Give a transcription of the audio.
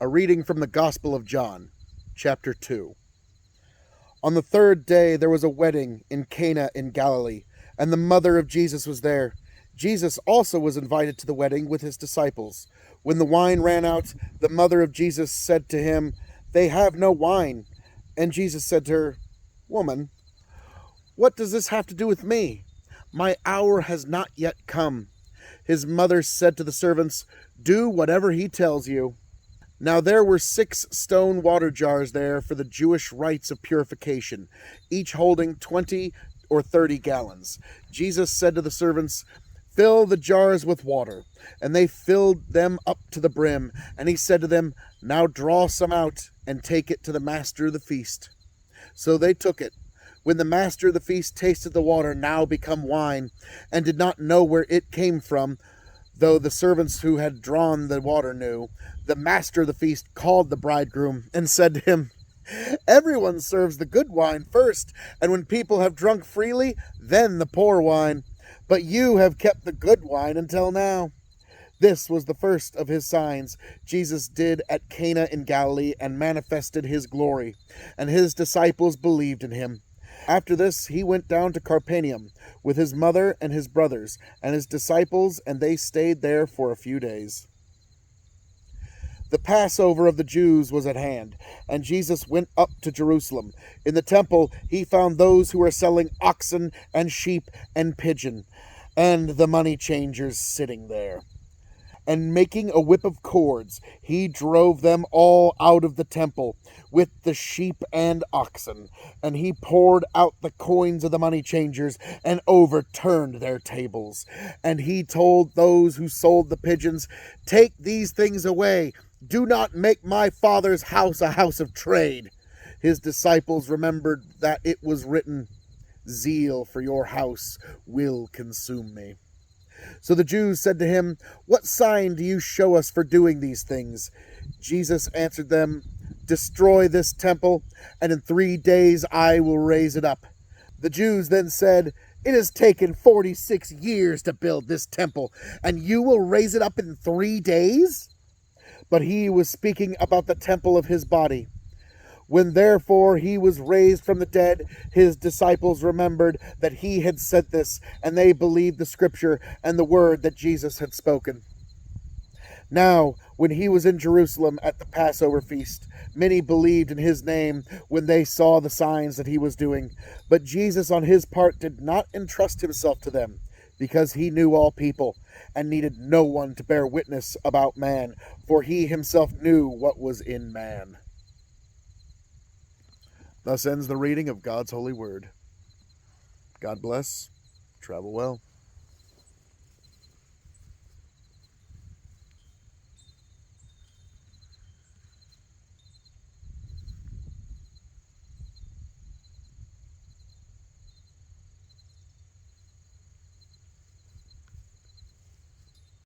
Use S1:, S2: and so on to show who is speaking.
S1: A reading from the Gospel of John, chapter 2. On the third day there was a wedding in Cana in Galilee, and the mother of Jesus was there. Jesus also was invited to the wedding with his disciples. When the wine ran out, the mother of Jesus said to him, "They have no wine." And Jesus said to her, "Woman, what does this have to do with me? My hour has not yet come." His mother said to the servants, "Do whatever he tells you." Now there were 6 stone water jars there for the Jewish rites of purification, each holding 20 or 30 gallons. Jesus said to the servants, "Fill the jars with water." And they filled them up to the brim. And he said to them, "Now draw some out and take it to the master of the feast." So they took it. When the master of the feast tasted the water, now become wine, and did not know where it came from, though the servants who had drawn the water knew, the master of the feast called the bridegroom and said to him, "Everyone serves the good wine first, and when people have drunk freely, then the poor wine. But you have kept the good wine until now." This was the first of his signs Jesus did at Cana in Galilee, and manifested his glory, and his disciples believed in him. After this he went down to Capernaum with his mother and his brothers and his disciples, and they stayed there for a few days. The Passover of the Jews was at hand, and Jesus went up to Jerusalem. In the temple he found those who were selling oxen and sheep and pigeon, and the money changers sitting there. And making a whip of cords, he drove them all out of the temple with the sheep and oxen. And he poured out the coins of the money changers and overturned their tables. And he told those who sold the pigeons, "Take these things away. Do not make my Father's house a house of trade." His disciples remembered that it was written, "Zeal for your house will consume me." So the Jews said to him, "What sign do you show us for doing these things?" Jesus answered them, "Destroy this temple, and in 3 days I will raise it up." The Jews then said, "It has taken 46 years to build this temple, and you will raise it up in 3 days? But he was speaking about the temple of his body. When therefore he was raised from the dead, his disciples remembered that he had said this, and they believed the scripture and the word that Jesus had spoken. Now, when he was in Jerusalem at the Passover feast, many believed in his name when they saw the signs that he was doing. But Jesus on his part did not entrust himself to them, because he knew all people, and needed no one to bear witness about man, for he himself knew what was in man. Thus ends the reading of God's holy word. God bless. Travel well.